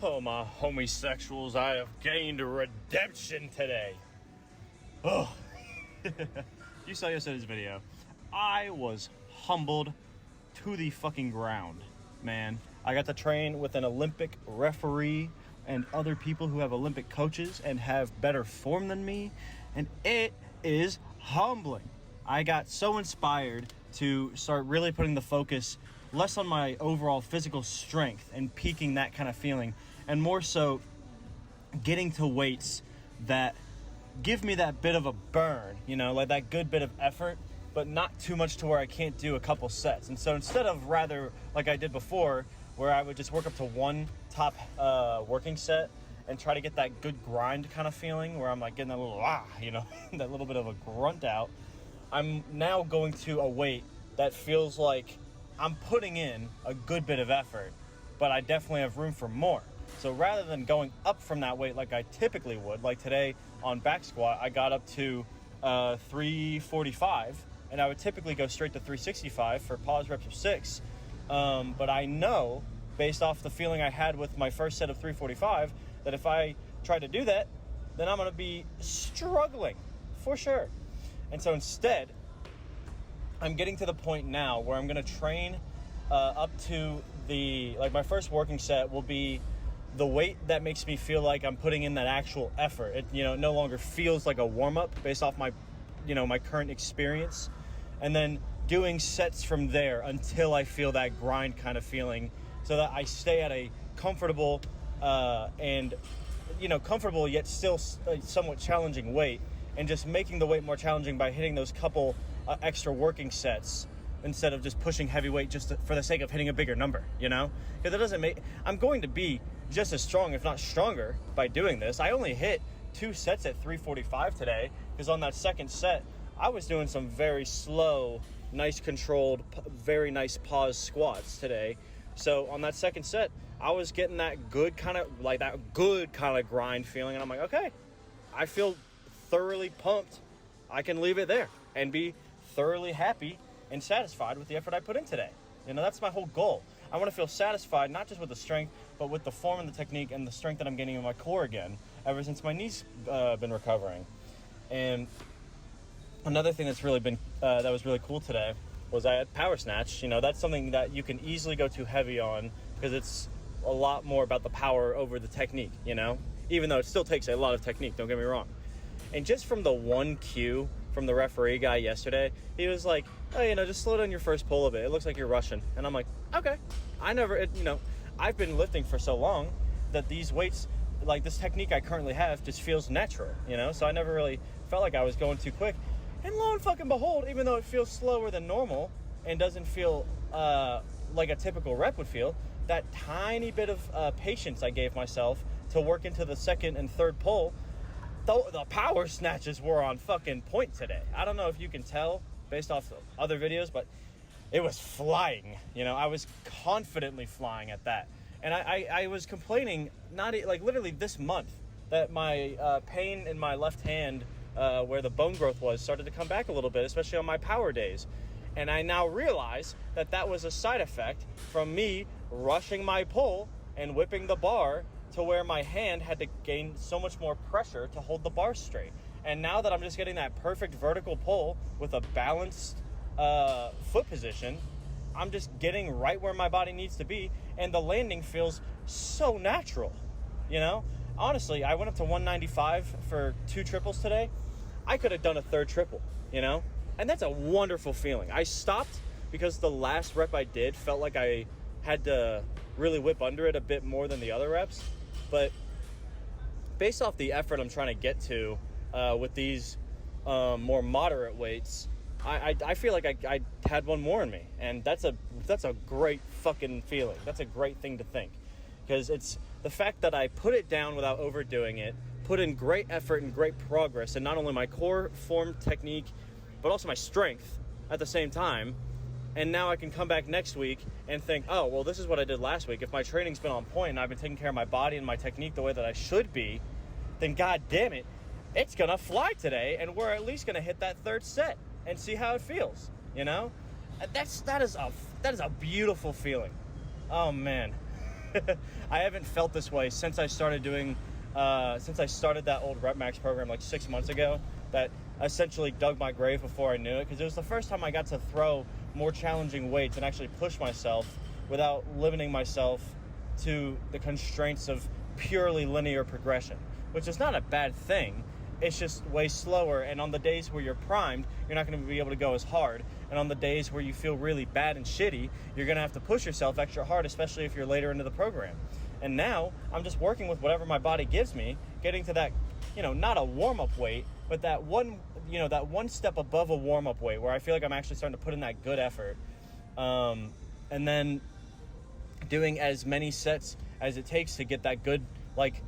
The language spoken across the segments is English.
Oh, my homosexuals, I have gained a redemption today. Oh, you saw yesterday's video. I was humbled to the fucking ground, man. I got to train with an Olympic referee and other people who have Olympic coaches and have better form than me, and it is humbling. I got so inspired to start really putting the focus less on my overall physical strength and peaking that kind of feeling, and more so getting to weights that give me that bit of a burn, you know, like that good bit of effort, but not too much to where I can't do a couple sets. And so instead of rather like I did before, where I would just work up to one top working set and try to get that good grind kind of feeling where I'm like getting that little that little bit of a grunt out, I'm now going to a weight that feels like I'm putting in a good bit of effort, but I definitely have room for more. So rather than going up from that weight like I typically would, like today on back squat, I got up to 345, and I would typically go straight to 365 for pause reps of 6. But I know, based off the feeling I had with my first set of 345, that if I try to do that, then I'm going to be struggling for sure. And so instead, I'm getting to the point now where I'm going to train up to my first working set will be the weight that makes me feel like I'm putting in that actual effort. It, no longer feels like a warm-up based off my current experience. And then doing sets from there until I feel that grind kind of feeling, so that I stay at a comfortable comfortable yet still somewhat challenging weight, and just making the weight more challenging by hitting those couple extra working sets instead of just pushing heavyweight just for the sake of hitting a bigger number, because it doesn't I'm going to be just as strong, if not stronger, by doing this. I only hit 2 sets at 345 today, because on that second set, I was doing some very slow, nice controlled, very nice pause squats today. So on that second set, I was getting that good kind of grind feeling, and I'm like, okay, I feel thoroughly pumped. I can leave it there and be thoroughly happy and satisfied with the effort I put in today. That's my whole goal. I want to feel satisfied, not just with the strength, but with the form and the technique and the strength that I'm getting in my core again, ever since my knee's been recovering. And another thing that's really been that was really cool today was I had power snatch. That's something that you can easily go too heavy on, because it's a lot more about the power over the technique, even though it still takes a lot of technique, don't get me wrong. And just from the one cue from the referee guy yesterday, he was like, oh, just slow down your first pull a bit. It looks like you're rushing. And I'm like, okay. I've been lifting for so long that these weights, like this technique I currently have, just feels natural, So I never really felt like I was going too quick. And lo and fucking behold, even though it feels slower than normal and doesn't feel like a typical rep would feel, that tiny bit of patience I gave myself to work into the second and third pull, the power snatches were on fucking point today. I don't know if you can tell based off the other videos, but it was flying. I was confidently flying at that. And I was complaining, literally this month, that my pain in my left hand, where the bone growth was, started to come back a little bit, especially on my power days. And I now realize that was a side effect from me rushing my pull and whipping the bar to where my hand had to gain so much more pressure to hold the bar straight. And now that I'm just getting that perfect vertical pull with a balanced foot position, I'm just getting right where my body needs to be, and the landing feels so natural. Honestly, I went up to 195 for 2 triples today. I could have done a third triple, and that's a wonderful feeling. I stopped because the last rep I did felt like I had to really whip under it a bit more than the other reps. But based off the effort I'm trying to get to with these more moderate weights, I feel like I had one more in me, and that's a great fucking feeling. That's a great thing to think, because it's the fact that I put it down without overdoing it, put in great effort and great progress, and not only my core form technique, but also my strength at the same time. And now I can come back next week and think, oh, well, this is what I did last week. If my training's been on point and I've been taking care of my body and my technique the way that I should be, then god damn it, it's gonna fly today, and we're at least gonna hit that third set and see how it feels. That is a beautiful feeling. Oh man. I haven't felt this way since I started doing, since I started that old Rep Max program like 6 months ago, that essentially dug my grave before I knew it, because it was the first time I got to throw more challenging weights and actually push myself without limiting myself to the constraints of purely linear progression, which is not a bad thing. It's just way slower, and on the days where you're primed, you're not going to be able to go as hard, and on the days where you feel really bad and shitty, you're going to have to push yourself extra hard, especially if you're later into the program. And now I'm just working with whatever my body gives me, getting to that, not a warm-up weight, but that one step above a warm-up weight where I feel like I'm actually starting to put in that good effort, and then doing as many sets as it takes to get that good, like,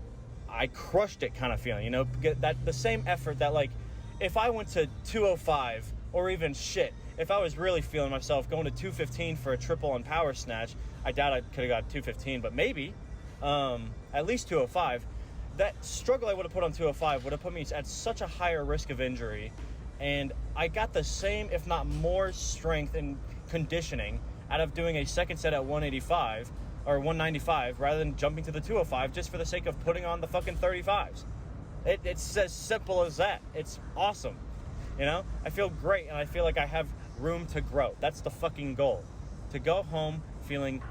I crushed it kind of feeling, get that the same effort that, like, if I went to 205, or even if I was really feeling myself going to 215 for a triple on power snatch, I doubt I could have got 215, but maybe at least 205. That struggle I would have put on 205 would have put me at such a higher risk of injury, and I got the same, if not more, strength and conditioning out of doing a second set at 185 or 195 rather than jumping to the 205 just for the sake of putting on the fucking 35s. It's as simple as that. It's awesome. I feel great, and I feel like I have room to grow. That's the fucking goal. To go home feeling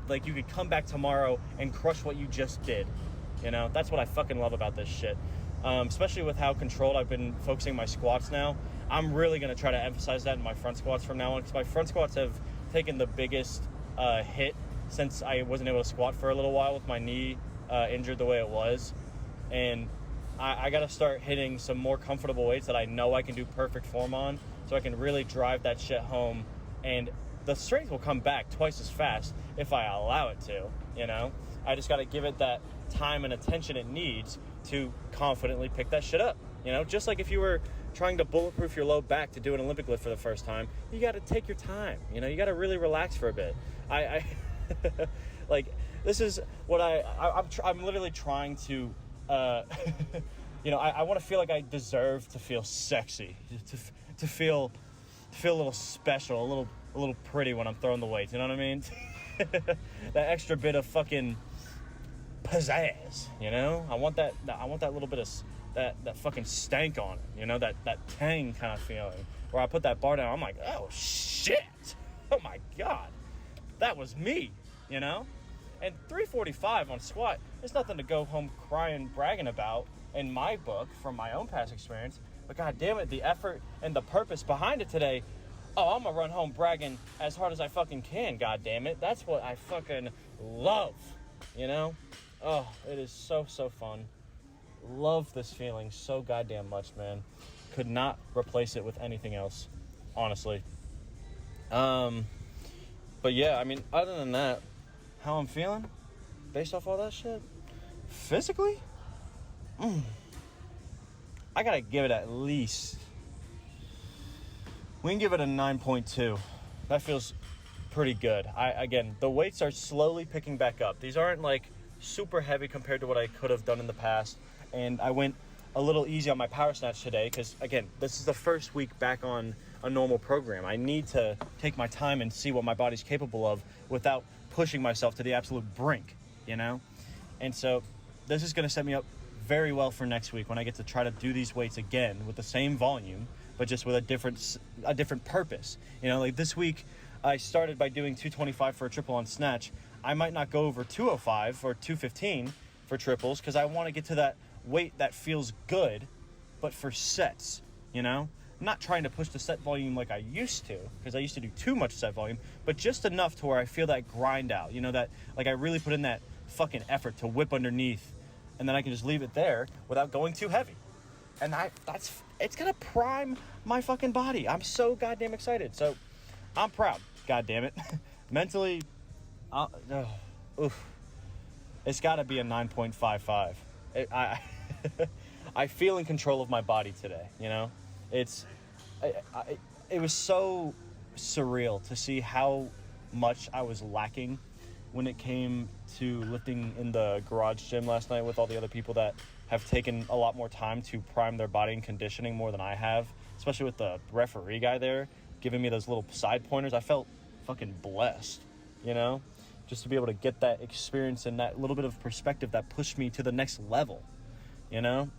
like you could come back tomorrow and crush what you just did. That's what I fucking love about this shit. Especially with how controlled I've been focusing my squats now. I'm really going to try to emphasize that in my front squats from now on, because my front squats have taken the biggest hit since I wasn't able to squat for a little while with my knee injured the way it was. And I got to start hitting some more comfortable weights that I know I can do perfect form on, so I can really drive that shit home, and the strength will come back twice as fast if I allow it to. I just got to give it that time and attention it needs to confidently pick that shit up. Just like if you were trying to bulletproof your low back to do an Olympic lift for the first time, you got to take your time. You got to really relax for a bit. I like, this is what I'm literally trying to, I want to feel like I deserve to feel sexy, to feel a little special, a little pretty when I'm throwing the weights. You know what I mean? That extra bit of fucking pizzazz. I want that little bit of that fucking stank on it. That Tang kind of feeling where I put that bar down, I'm like, oh shit, oh my god, that was me. And 345 on squat is nothing to go home crying, bragging about in my book from my own past experience. But god damn it, the effort and the purpose behind it today, oh, I'm gonna run home bragging as hard as I fucking can, god damn it. That's what I fucking love, Oh, it is so fun. Love this feeling so goddamn much, man. Could not replace it with anything else, honestly. But yeah, I mean, other than that, how I'm feeling based off all that shit, physically, I gotta give it at least, we can give it a 9.2. That feels pretty good. Again, the weights are slowly picking back up. These aren't like super heavy compared to what I could have done in the past, and I went a little easy on my power snatch today because, again, this is the first week back on a normal program. I need to take my time and see what my body's capable of without pushing myself to the absolute brink, and so this is going to set me up very well for next week when I get to try to do these weights again with the same volume, but just with a different purpose. Like this week I started by doing 225 for a triple on snatch. I might not go over 205 or 215 for triples because I want to get to that weight that feels good, but for sets. I'm not trying to push the set volume like I used to, because I used to do too much set volume, but just enough to where I feel that grind out, that like I really put in that fucking effort to whip underneath, and then I can just leave it there without going too heavy. And it's gonna prime my fucking body. I'm so goddamn excited. So I'm proud, god damn it. Mentally, it's gotta be a 9.55. I feel in control of my body today, it was so surreal to see how much I was lacking when it came to lifting in the garage gym last night with all the other people that have taken a lot more time to prime their body and conditioning more than I have, especially with the referee guy there giving me those little side pointers. I felt fucking blessed, just to be able to get that experience and that little bit of perspective that pushed me to the next level, you know?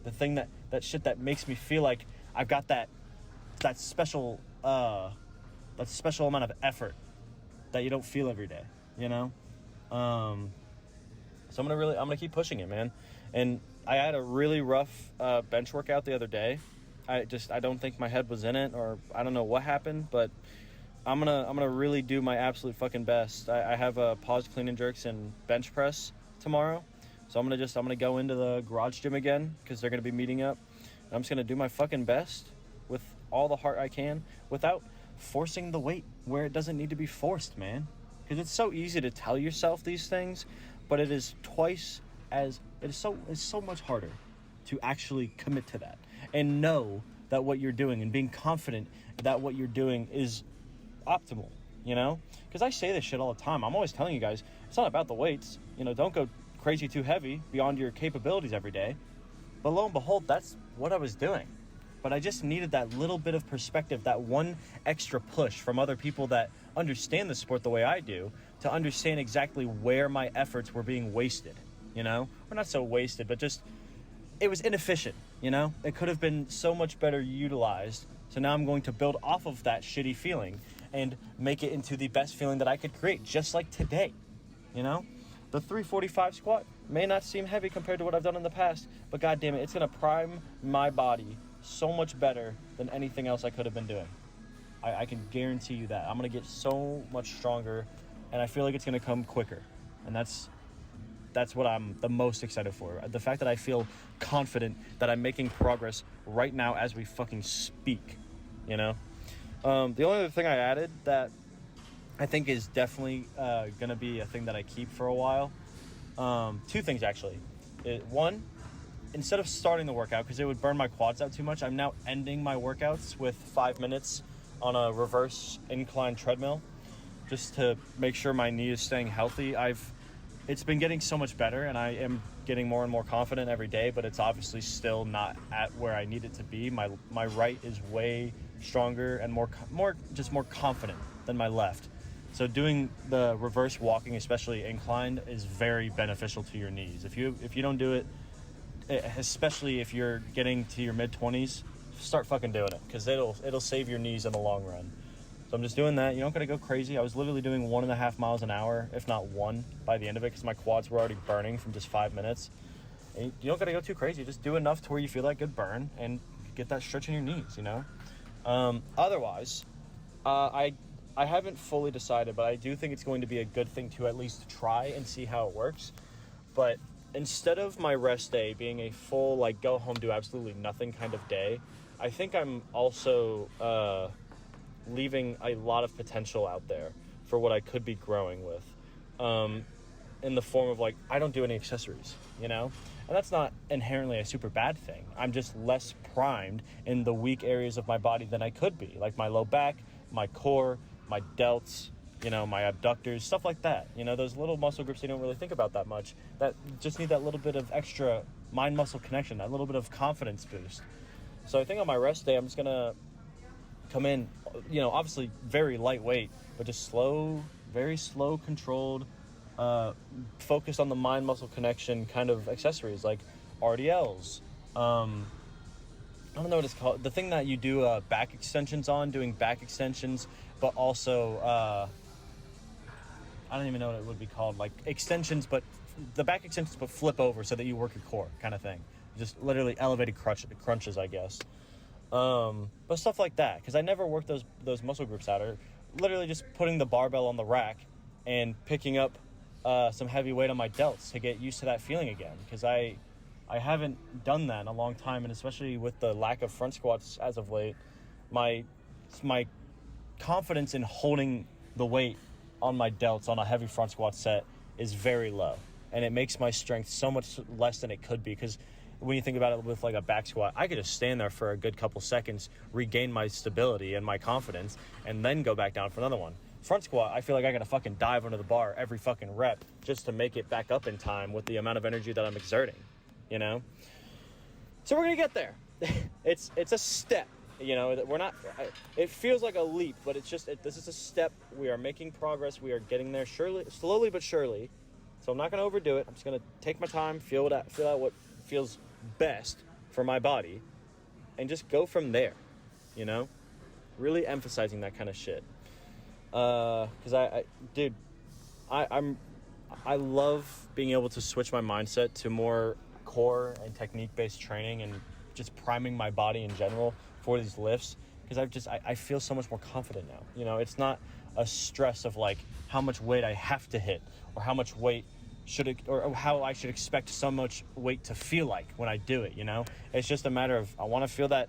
The thing that shit that makes me feel like I've got that special amount of effort that you don't feel every day, you know? So I'm gonna keep pushing it, man. And I had a really rough bench workout the other day. I don't think my head was in it, or I don't know what happened, but I'm gonna really do my absolute fucking best. I have a pause clean and jerks and bench press tomorrow, so I'm gonna go into the garage gym again because they're gonna be meeting up. And I'm just gonna do my fucking best with all the heart I can without forcing the weight where it doesn't need to be forced, man. Because it's so easy to tell yourself these things, but it is so much harder to actually commit to that and know that what you're doing and being confident that what you're doing is optimal, you know? Because I say this shit all the time. I'm always telling you guys, it's not about the weights. You know, don't go crazy too heavy beyond your capabilities every day. But lo and behold, that's what I was doing. But I just needed that little bit of perspective, that one extra push from other people that understand the sport the way I do, to understand exactly where my efforts were being wasted, you know? Or not so wasted, but just, it was inefficient, you know? It could have been so much better utilized. So now I'm going to build off of that shitty feeling and make it into the best feeling that I could create, just like today, you know? The 345 squat may not seem heavy compared to what I've done in the past, but God damn it, it's going to prime my body so much better than anything else I could have been doing. I can guarantee you that. I'm going to get so much stronger, and I feel like it's going to come quicker. And that's what I'm the most excited for. The fact that I feel confident that I'm making progress right now as we fucking speak, you know? The only other thing I added that I think is definitely going to be a thing that I keep for a while, two things actually. One, instead of starting the workout, because it would burn my quads out too much, I'm now ending my workouts with 5 minutes on a reverse incline treadmill, just to make sure my knee is staying healthy. It's been getting so much better, and I am getting more and more confident every day, but it's obviously still not at where I need it to be. My right is way stronger and more confident than my left. So doing the reverse walking, especially inclined, is very beneficial to your knees. If you don't do it, especially if you're getting to your mid-20s, start fucking doing it, because it'll save your knees in the long run. So I'm just doing that. You don't gotta go crazy. I was literally doing 1.5 miles an hour, if not 1, by the end of it, because my quads were already burning from just 5 minutes. And you don't gotta go too crazy. Just do enough to where you feel that good burn and get that stretch in your knees, you know? Otherwise, I haven't fully decided, but I do think it's going to be a good thing to at least try and see how it works. But instead of my rest day being a full, like, go home, do absolutely nothing kind of day, I think I'm also leaving a lot of potential out there for what I could be growing with, in the form of, like, I don't do any accessories, you know? And that's not inherently a super bad thing. I'm just less primed in the weak areas of my body than I could be, like my low back, my core, my delts, you know, my abductors, stuff like that. You know, those little muscle groups you don't really think about that much, that just need that little bit of extra mind-muscle connection, that little bit of confidence boost. So I think on my rest day, I'm just going to come in, you know, obviously very lightweight, but just very slow, controlled, focused on the mind-muscle connection kind of accessories, like RDLs. I don't know what it's called. The thing that you do back extensions on, doing back extensions, but also, I don't even know what it would be called, like extensions, but the back extensions, but flip over so that you work your core kind of thing. Just literally elevated crunches, I guess. But stuff like that, because I never worked those muscle groups out, or literally just putting the barbell on the rack and picking up some heavy weight on my delts to get used to that feeling again, because I haven't done that in a long time, and especially with the lack of front squats as of late, my confidence in holding the weight on my delts on a heavy front squat set is very low, and it makes my strength so much less than it could be, because when you think about it with like a back squat, I could just stand there for a good couple seconds, regain my stability and my confidence, and then go back down for another one. Front squat, I feel like I gotta fucking dive under the bar every fucking rep just to make it back up in time with the amount of energy that I'm exerting, you know? So we're gonna get there. It's a step. You know, we're not, it feels like a leap, but it's just, this is a step. We are making progress. We are getting there slowly but surely. So I'm not going to overdo it. I'm just going to take my time, feel out what feels best for my body, and just go from there, you know? Really emphasizing that kind of shit. Because I love being able to switch my mindset to more core and technique-based training and just priming my body in general for these lifts, because I feel so much more confident now. You know, it's not a stress of like how much weight I have to hit, or how much weight or how I should expect so much weight to feel like when I do it. You know, it's just a matter of, I want to feel that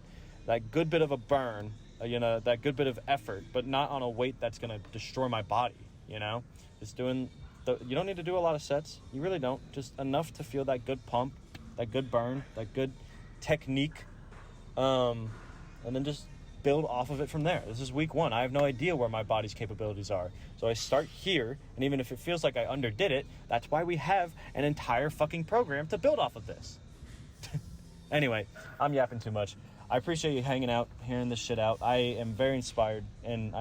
good bit of a burn, you know, that good bit of effort, but not on a weight that's going to destroy my body. You know, just doing you don't need to do a lot of sets. You really don't. Just enough to feel that good pump, that good burn, that good technique, and then just build off of it from there. This is week 1. I have no idea where my body's capabilities are. So I start here, and even if it feels like I underdid it, that's why we have an entire fucking program to build off of this. Anyway, I'm yapping too much. I appreciate you hanging out, hearing this shit out. I am very inspired, and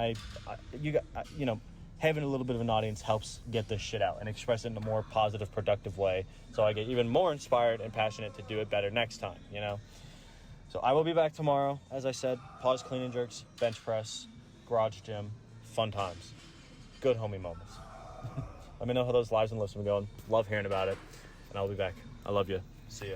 you know, having a little bit of an audience helps get this shit out and express it in a more positive, productive way, so I get even more inspired and passionate to do it better next time, you know? So I will be back tomorrow. As I said, pause clean and jerks, bench press, garage gym, fun times, good homie moments. Let me know how those lives and lifts have been going. Love hearing about it, and I'll be back. I love you. See ya.